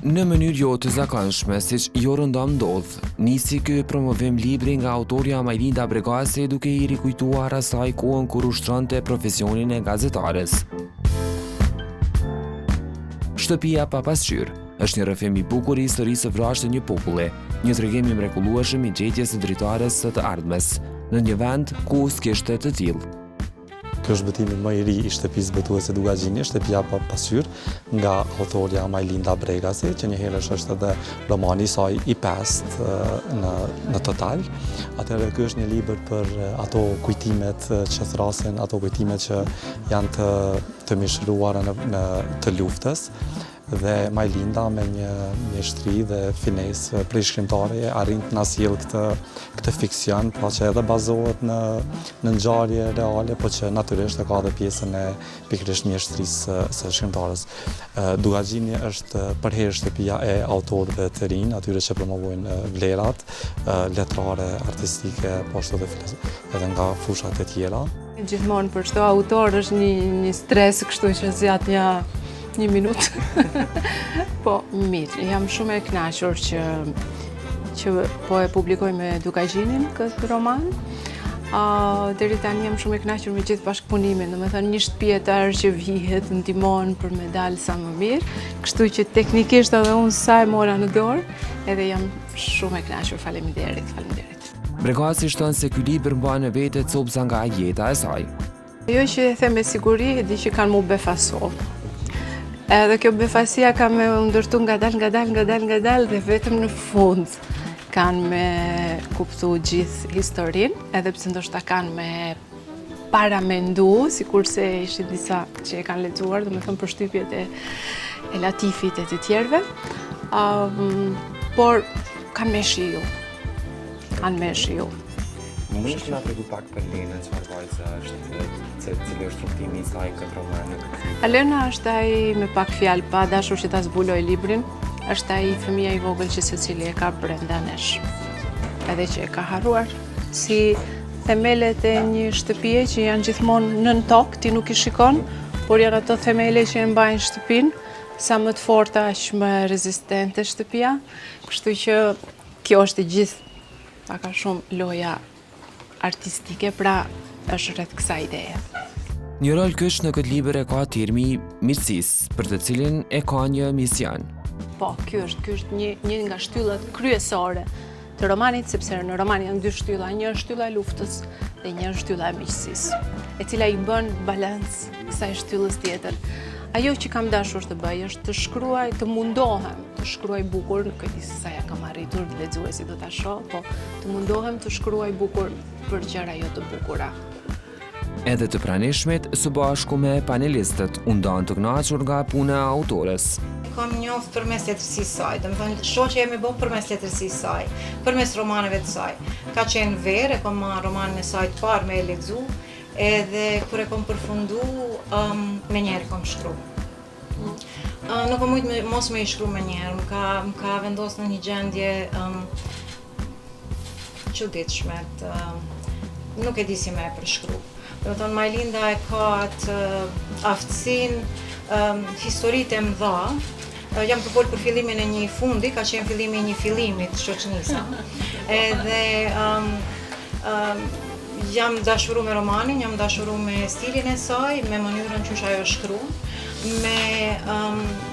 Në mënyrë jo të zakonshme, siç jo rëndom ndodh, nisi ky promovim libri nga autorja Majlinda Bregasi duke I rikujtuar asaj kohën kur ushtronte profesionin e gazetares. Shtëpia pa pasqyrë është një rrëfim I bukur I historisë së vrasë të një populli, një tregim I mrekullueshëm I gjetjes së dritares së të ardhmes, në një vend ku s'kishte të tillë. Kjo është betimi më I ri I shtëpisë botuese Dugagjini, shtëpia pa pasqyrë nga autorja Majlinda Bregasi, që njëherësh është edhe romani I saj I pestë në total. Atëherë ky është një libër për ato kujtimet që thrasin, ato kujtimet që janë të mishëruara në të luftës. Dhe Majlinda me një mjeshtri dhe finesë prej shkrimtare arrin të na sjell këtë fiksion, pra që edhe bazohet në ngjarje reale, por që natyrisht ka edhe pjesën e pikërisht mjeshtrisë së shkrimtares. Dugagjini është përherë shtëpia e autorëve të rinj, atyre që promovojnë vlerat letrare, artistike, po ashtu edhe nga fushat e tjera. Gjithmonë për çdo autor është një stres, kështu që zgjat një minutë. Po, mirë, jam shumë e kënaqur që po e publikoj me Dugagjinin këtë roman. Deri tani jam shumë e kënaqur me gjithë bashkëpunimin, domethënë një shtëpiatar që vihet, ndihmon për me dalë sa më mirë, kështu që teknikisht edhe unë sa e mora në dorë, edhe jam shumë e kënaqur, faleminderit. Bregasi shton se ky libër mban në vete copëza nga jeta e saj. Jo që e them me siguri, e di që kanë mu befaso. Edhe kjo befasia ka me ndërtu ngadal dhe vetëm në fund kanë me kuptu gjithë historinë, edhe pse ndoshta kanë me paramendu, sikurse ishin disa që e kanë lexuar, domethënë përshtypjet e Latifit e të tjerëve, por kanë me shiu. Mund të na tregu pak për Lenën, çfarë vajza është, cili është rrugtimi I saj këtë roman? Alena është ai me pak fjalë pa dashur që ta zbuloj librin, është ai fëmia I vogël që secili e ka brenda nesh, edhe që e ka harruar, si themelet e një shtëpie që janë gjithmonë nën tokë, ti nuk I shikon, por janë ato themele që e mbajnë shtëpinë, sa më të forta aq më rezistente shtëpia, kështu që kjo është e gjithë ka shumë loja artistike, pra është rreth kësaj ideje. Një rol kyç në këtë libër e ka termi mirësisë, për të cilin e ka një mision. Po, ky është një nga shtyllat kryesore të romanit, sepse në roman janë dy shtylla, një është shtylla e luftës dhe një është shtylla e miqësisë, e cila I bën balans kësaj shtyllës tjetër. Ajo që kam dashur të bëj është të shkruaj, të mundohem të shkruaj bukur, nuk e di se sa ja kam arritur, lexuesi do ta shoh, po të mundohem të shkruaj bukur për gjëra jo të bukura. Edhe të pranishmit, së bashku me panelistët, u ndan të kënaqur nga puna e autores. Kam njoft përmes letërsisë saj, domethënë shoqja jemi bën përmes letërsisë saj, përmes romaneve të saj. Ka qenë verë, kam marrë romanin e saj të parë me e lexu, edhe kur e kom përfundu, me njerë kom shkru. Nuk kom mujtë mos me I shkru me njerë, më ka vendos në një gjendje çuditshme, nuk e di si me e përshkru. Domethënë Majlinda e ka atë aftësinë, historitë e mëdha. Jam të folë për fillimin e një fundi, ka qenë fillimi I një fillimit shoqënisa. Edhe jam dashuru me romanin, jam dashuru me stilin e saj, me mënyrën qysh ajo shkru, me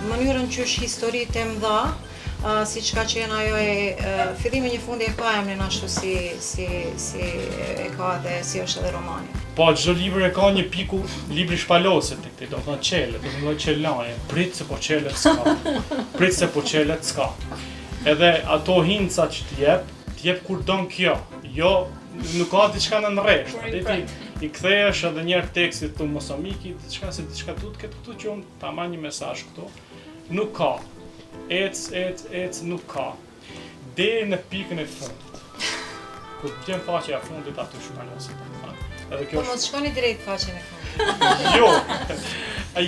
mënyrën qysh historitë e mëdha, siç ka qenë ajo e fillimi një fundi e ka emrin ashtu si e ka dhe si është edhe romani. Po, çdo libër e ka një piku libri shpaloset tek ti, do të thonë çele, do të thonë çelaje, prit se po çelet s'ka. Edhe ato hinca që t'jep kur don kjo, jo nuk ka diçka në rresht, ti I kthehesh edhe një herë tekstit të Mosambikit, diçka tu të ketë këtu që unë ta marr një mesazh këtu. Nuk ka. Ec, nuk ka. Deri në pikën e fundit. Kur vjen faqja e fundit aty shpaloset. Edhe kjo. Po mos shkoni drejt faqen e fundit.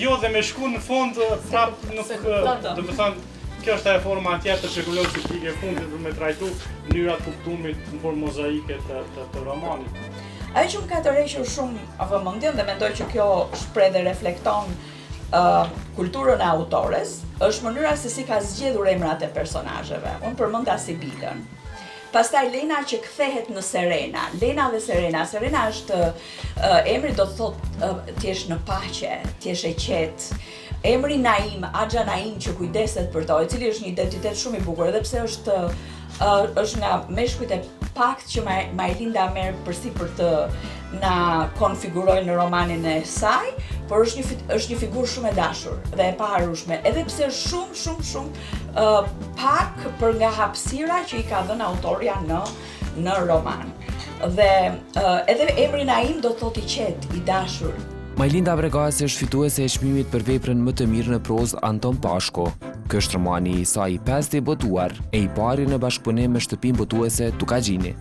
Jo, dhe me shku në fund prap nuk, do të thënë, kjo është ajo forma tjetër që kulon si pikë e fundit për me trajtu mënyrat kuptimit në formë mozaike të romanit. Ajo që më ka tërhequr shumë vëmendjen dhe mendoj që kjo shpreh dhe reflekton kulturën e autores, është mënyra se si ka zgjedhur emrat e personazheve. Unë përmenda Sibilën. Pastaj Lena që kthehet në Serena. Lena dhe Serena. Serena është emri do të thotë t'jesh në paqe, t'jesh e qetë. Emri Naim, Axha Naim që kujdeset për to, i cili është një identitet shumë i bukur, edhe pse është nga meshkujt e pakt që Majlinda merr përsipër të na konfigurojë në romanin e saj, por është një figurë shumë e dashur dhe e paharueshme, edhe pse është shumë pak për nga hapësira që i ka dhënë autorja në roman. Dhe edhe emri Naim do të thotë i qetë, i dashur. Majlinda Bregasi është fituese e çmimit për veprën më të mirë në prozë Anton Pashko. Ky është romani i saj i 5 debutuar e i pari në bashkëpunim me shtëpinë botuese Tukagjini.